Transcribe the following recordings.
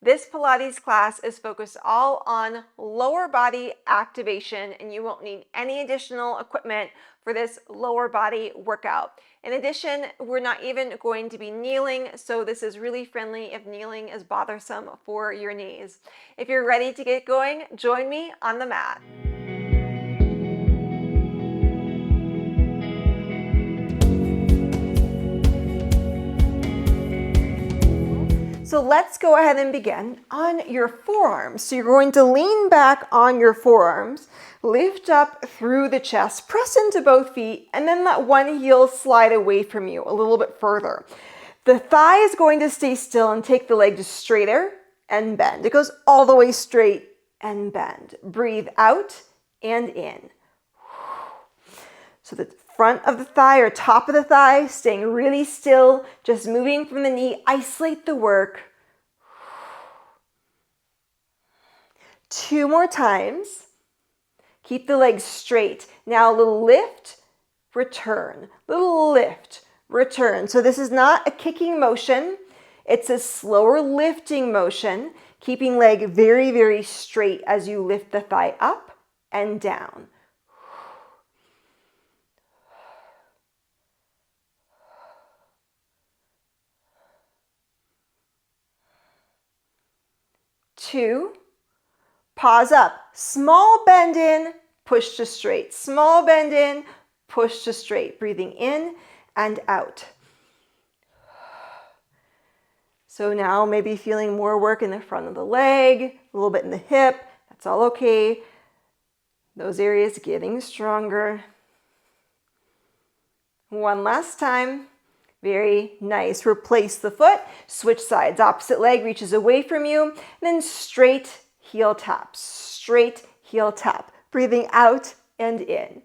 This Pilates class is focused all on lower body activation, and you won't need any additional equipment for this lower body workout. In addition, we're not even going to be kneeling, so this is really friendly if kneeling is bothersome for your knees. If you're ready to get going, join me on the mat. So let's go ahead and begin on your forearms. So you're going to lean back on your forearms, lift up through the chest, press into both feet, and then let one heel slide away from you a little bit further. The thigh is going to stay still and take the leg just straighter and bend. It goes all the way straight and bend. Breathe out and in. So the front of the thigh or top of the thigh, staying really still, just moving from the knee, isolate the work. 2 more times. Keep the legs straight. Now a little lift, return. Little lift, return. So this is not a kicking motion. It's a slower lifting motion, keeping leg very, very straight as you lift the thigh up and down. Two, pause up, small bend in, push to straight, small bend in, push to straight, breathing in and out. So now maybe feeling more work in the front of the leg, a little bit in the hip, that's all okay. Those areas getting stronger. One last time. Very nice. Replace the foot, switch sides. Opposite leg reaches away from you, and then straight heel tap, straight heel tap. Breathing out and in.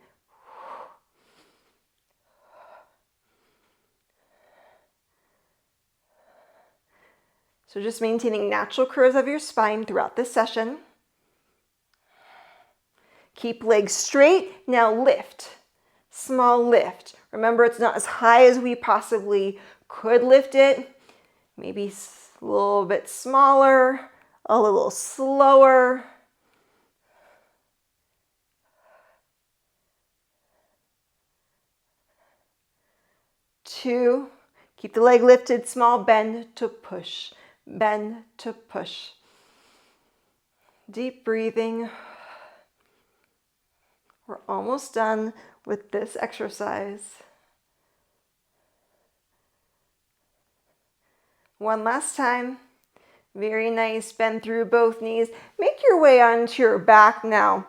So just maintaining natural curves of your spine throughout this session. Keep legs straight. Now lift. Small lift. Remember, it's not as high as we possibly could lift it. Maybe a little bit smaller, a little slower. Two, keep the leg lifted, small bend to push, bend to push. Deep breathing. We're almost done with this exercise. One last time. Very nice. Bend through both knees. Make your way onto your back now.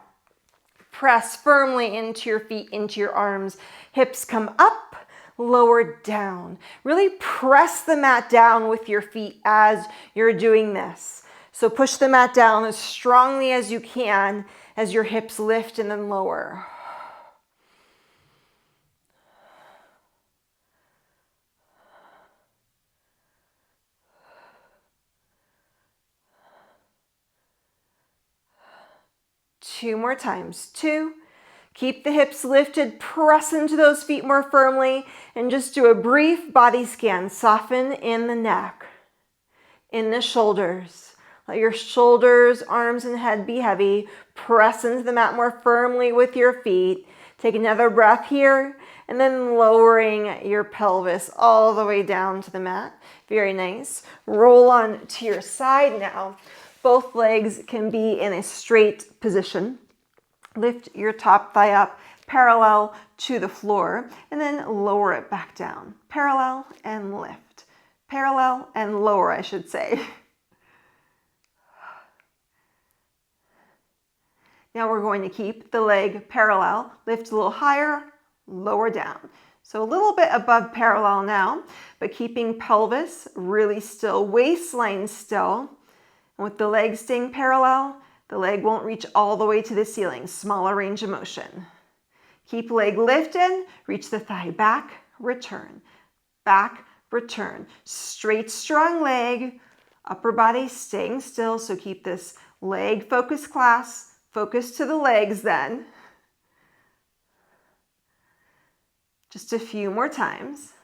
Press firmly into your feet, into your arms. Hips come up, lower down. Really press the mat down with your feet as you're doing this. So push the mat down as strongly as you can as your hips lift and then lower. Two more times. Two. Keep the hips lifted, press into those feet more firmly, and just do a brief body scan. Soften in the neck, in the shoulders. Let your shoulders, arms, and head be heavy. Press into the mat more firmly with your feet. Take another breath here, and then lowering your pelvis all the way down to the mat. Very nice. Roll on to your side now. Both legs can be in a straight position. Lift your top thigh up parallel to the floor and then lower it back down. Parallel and lift. Parallel and lower, I should say. Now we're going to keep the leg parallel. Lift a little higher, lower down. So a little bit above parallel now, but keeping pelvis really still, waistline still. And with the leg staying parallel, the leg won't reach all the way to the ceiling. Smaller range of motion. Keep leg lifted, reach the thigh back, return. Back, return. Straight, strong leg, upper body staying still. So keep this leg focused class. Focus to the legs then. Just a few more times.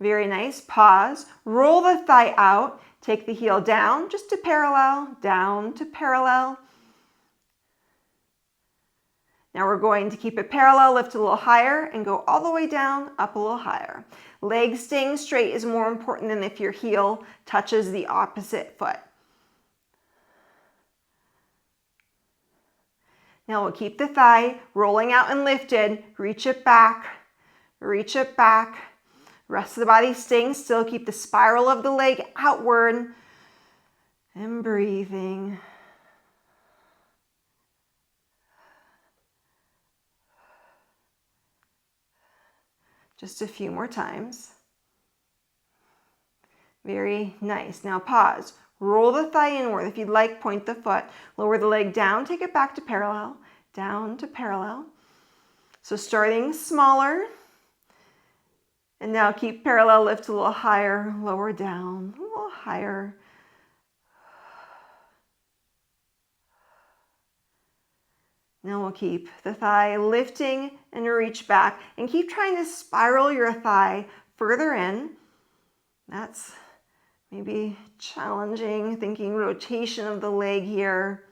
Very nice. Pause. Roll the thigh out. Take the heel down just to parallel, down to parallel. Now we're going to keep it parallel, lift a little higher, and go all the way down, up a little higher. Legs staying straight is more important than if your heel touches the opposite foot. Now we'll keep the thigh rolling out and lifted. Reach it back, reach it back. Rest of the body staying still. Keep the spiral of the leg outward and breathing. Just a few more times. Very nice. Now pause. Roll the thigh inward. If you'd like, point the foot. Lower the leg down. Take it back to parallel. Down to parallel. So starting smaller. And now keep parallel. Lift a little higher. Lower down. A little higher. Now we'll keep the thigh lifting and reach back. And keep trying to spiral your thigh further in. That's maybe challenging, thinking rotation of the leg here.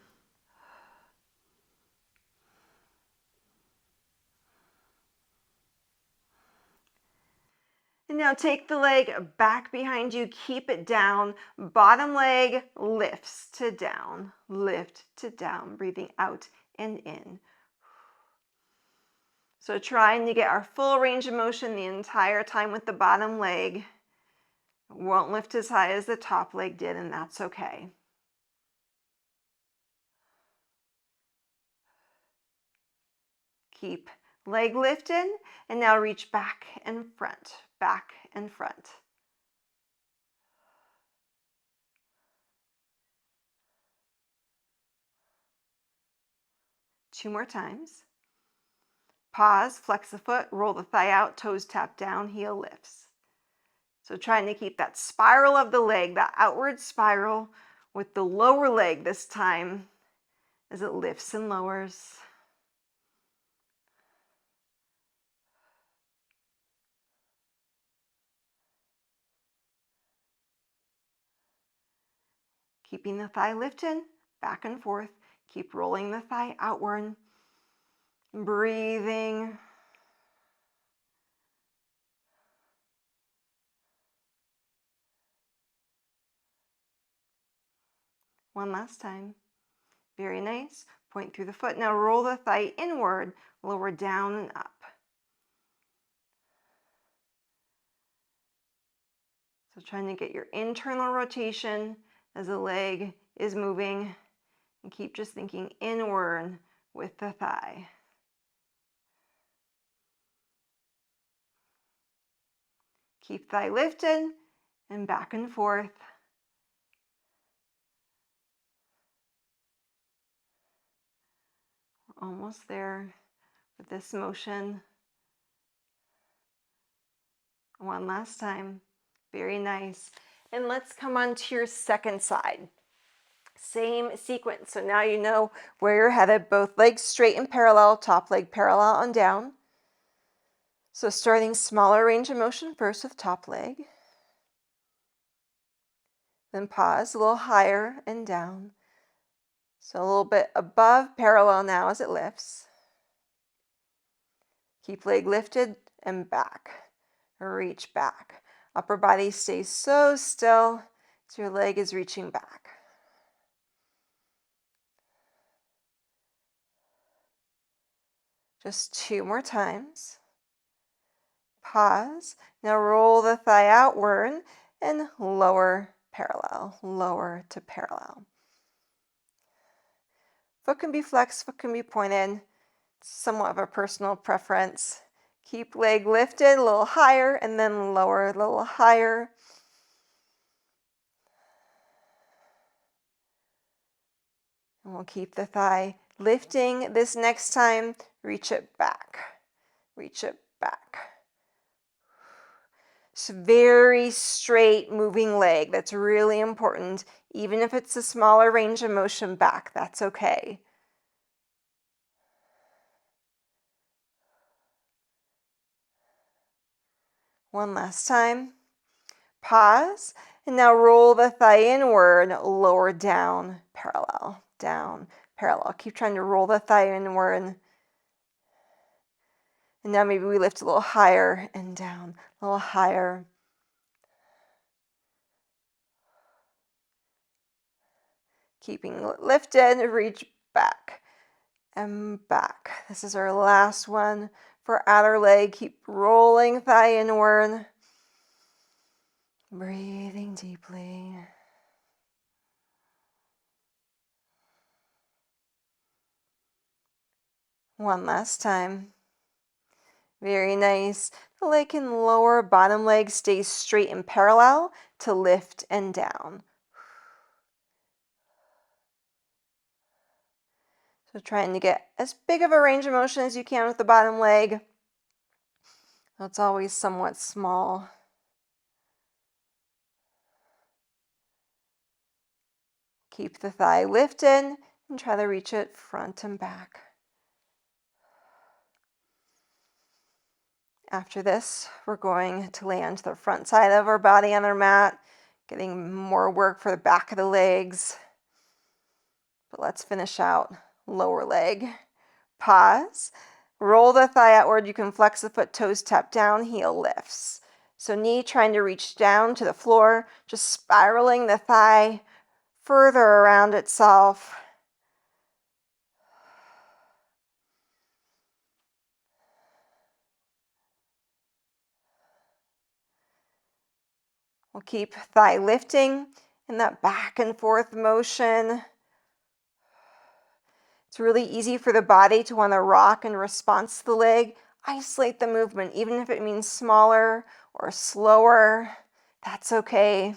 And now take the leg back behind you, keep it down. Bottom leg lifts to down, lift to down, breathing out and in. So trying to get our full range of motion the entire time with the bottom leg. Won't lift as high as the top leg did, and that's okay. Keep leg lifted, and now reach back and front, back and front. Two more times. Pause, flex the foot, roll the thigh out, toes tap down, heel lifts. So trying to keep that spiral of the leg, that outward spiral with the lower leg this time as it lifts and lowers. Keeping the thigh lifted, back and forth. Keep rolling the thigh outward. Breathing. One last time. Very nice. Point through the foot. Now roll the thigh inward, lower down and up. So trying to get your internal rotation as the leg is moving, and keep just thinking inward with the thigh. Keep thigh lifted and back and forth. We're almost there with this motion. One last time. Very nice. And let's come on to your second side. Same sequence. So now you know where you're headed. Both legs straight and parallel, top leg parallel and down. So starting smaller range of motion first with top leg. Then pause, a little higher and down. So a little bit above parallel now as it lifts. Keep leg lifted and back. Reach back. Upper body stays so still as your leg is reaching back. Just two more times. Pause. Now roll the thigh outward and lower parallel, lower to parallel. Foot can be flexed, foot can be pointed. It's somewhat of a personal preference. Keep leg lifted a little higher and then lower a little higher. And we'll keep the thigh lifting. This next time, reach it back. Reach it back. It's a very straight moving leg. That's really important. Even if it's a smaller range of motion back, that's okay. One last time. Pause. And now roll the thigh inward, lower down, parallel, down, parallel. Keep trying to roll the thigh inward. And now maybe we lift a little higher and down, a little higher. Keeping lifted, reach back and back. This is our last one for outer leg. Keep rolling thigh inward. Breathing deeply. One last time. Very nice. The leg and lower bottom leg stays straight and parallel to lift and down. So trying to get as big of a range of motion as you can with the bottom leg. It's always somewhat small. Keep the thigh lifted and try to reach it front and back. After this, we're going to land the front side of our body on our mat, getting more work for the back of the legs. But let's finish out lower leg. Pause. Roll the thigh outward. You can flex the foot, toes tap down, heel lifts. So knee trying to reach down to the floor, just spiraling the thigh further around itself. We'll keep thigh lifting in that back and forth motion. It's really easy for the body to want to rock in response to the leg. Isolate the movement, even if it means smaller or slower. That's okay.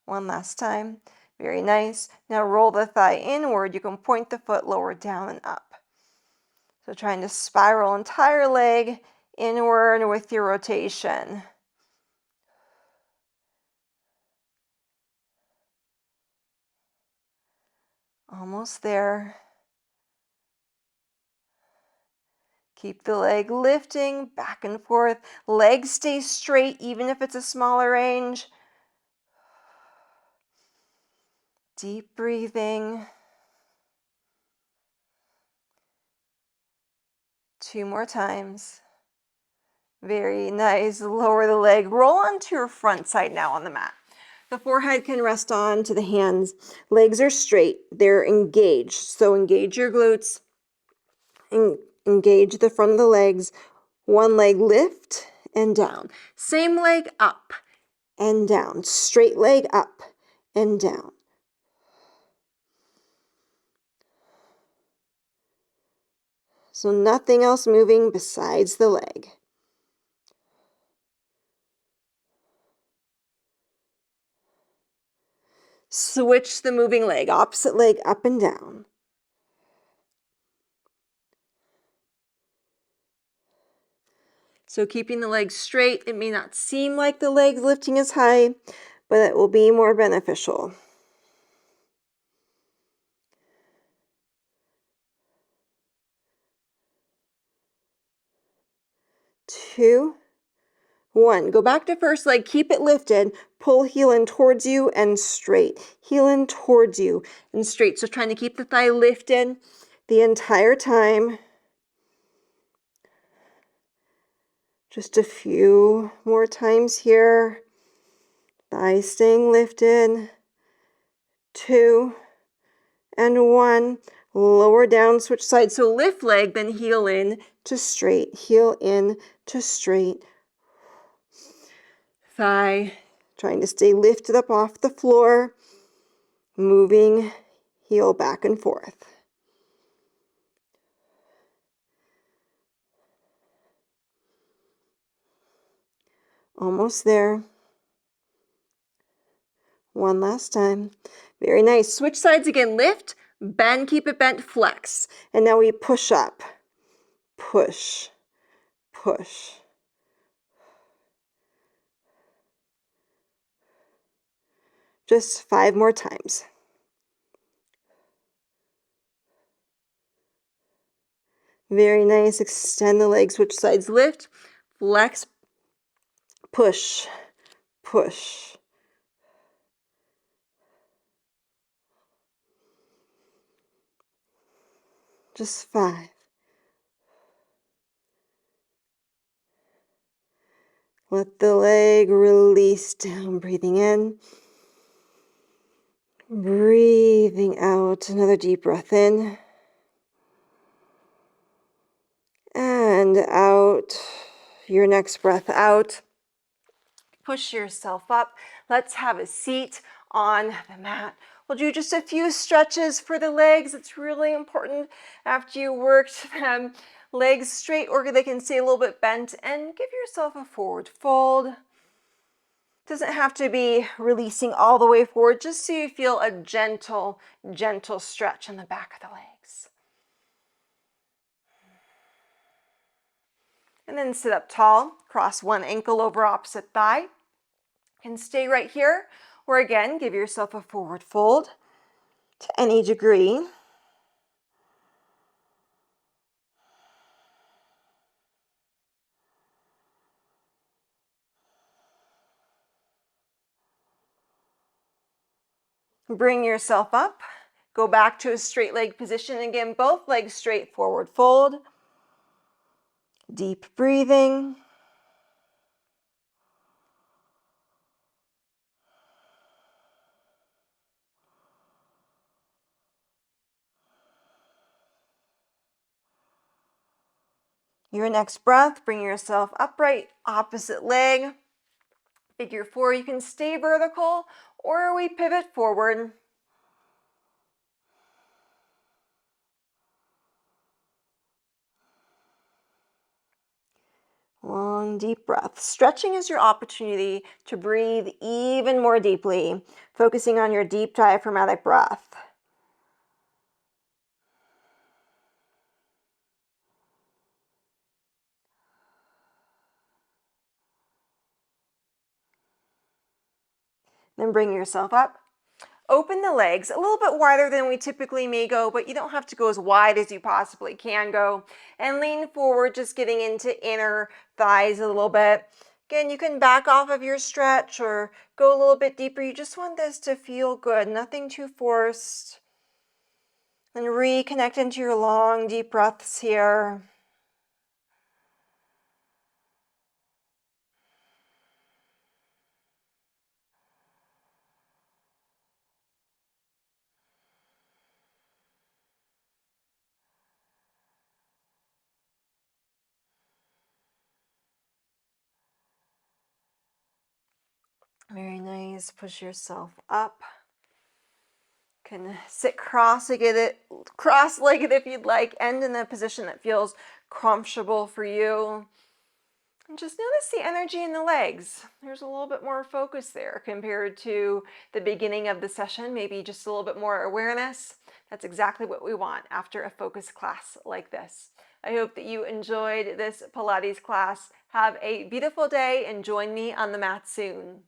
One last time. Very nice. Now roll the thigh inward. You can point the foot lower down and up. So trying to spiral entire leg inward with your rotation. Almost there. Keep the leg lifting back and forth. Leg stays straight even if it's a smaller range. Deep breathing. 2 more times. Very nice. Lower the leg. Roll onto your front side now on the mat. The forehead can rest on to the hands. Legs are straight. They're engaged. So engage your glutes. Engage the front of the legs. One leg lift and down. Same leg up and down. Straight leg up and down. So nothing else moving besides the leg. Switch the moving leg, opposite leg up and down. So keeping the legs straight, it may not seem like the legs lifting as high, but it will be more beneficial. 2, 1. Go back to first leg, keep it lifted, pull heel in towards you and straight. Heel in towards you and straight. So trying to keep the thigh lifted the entire time. Just a few more times here. Thigh staying lifted. 2 and 1. Lower down, switch sides. So lift leg, then heel in to straight. Heel in to straight. Thigh trying to stay lifted up off the floor. Moving heel back and forth. Almost there. One last time. Very nice. Switch sides again. Lift, bend, keep it bent, flex. And now we push up. Push, push. Just 5 more times. Very nice. Extend the legs, switch sides, lift, flex, push, push. Just 5. Let the leg release down, breathing in, breathing out. Another deep breath in and out. Your next breath out. Push yourself up. Let's have a seat on the mat. We'll do just a few stretches for the legs. It's really important after you worked them legs straight, or they can stay a little bit bent, and give yourself a forward fold. Doesn't have to be releasing all the way forward, just so you feel a gentle, gentle stretch in the back of the legs. And then sit up tall, cross one ankle over opposite thigh, and stay right here, or again, give yourself a forward fold to any degree. Bring yourself up. Go back to a straight leg position. Again, both legs straight, forward fold. Deep breathing. Your next breath, bring yourself upright, opposite leg. Figure 4, you can stay vertical or we pivot forward. Long, deep breath. Stretching is your opportunity to breathe even more deeply, focusing on your deep diaphragmatic breath. Then bring yourself up. Open the legs a little bit wider than we typically may go, but you don't have to go as wide as you possibly can go. And lean forward, just getting into inner thighs a little bit. Again, you can back off of your stretch or go a little bit deeper. You just want this to feel good, nothing too forced. And reconnect into your long, deep breaths here. Very nice. Push yourself up. Can sit cross-legged if you'd like. End in a position that feels comfortable for you. And just notice the energy in the legs. There's a little bit more focus there compared to the beginning of the session. Maybe just a little bit more awareness. That's exactly what we want after a focus class like this. I hope that you enjoyed this Pilates class. Have a beautiful day and join me on the mat soon.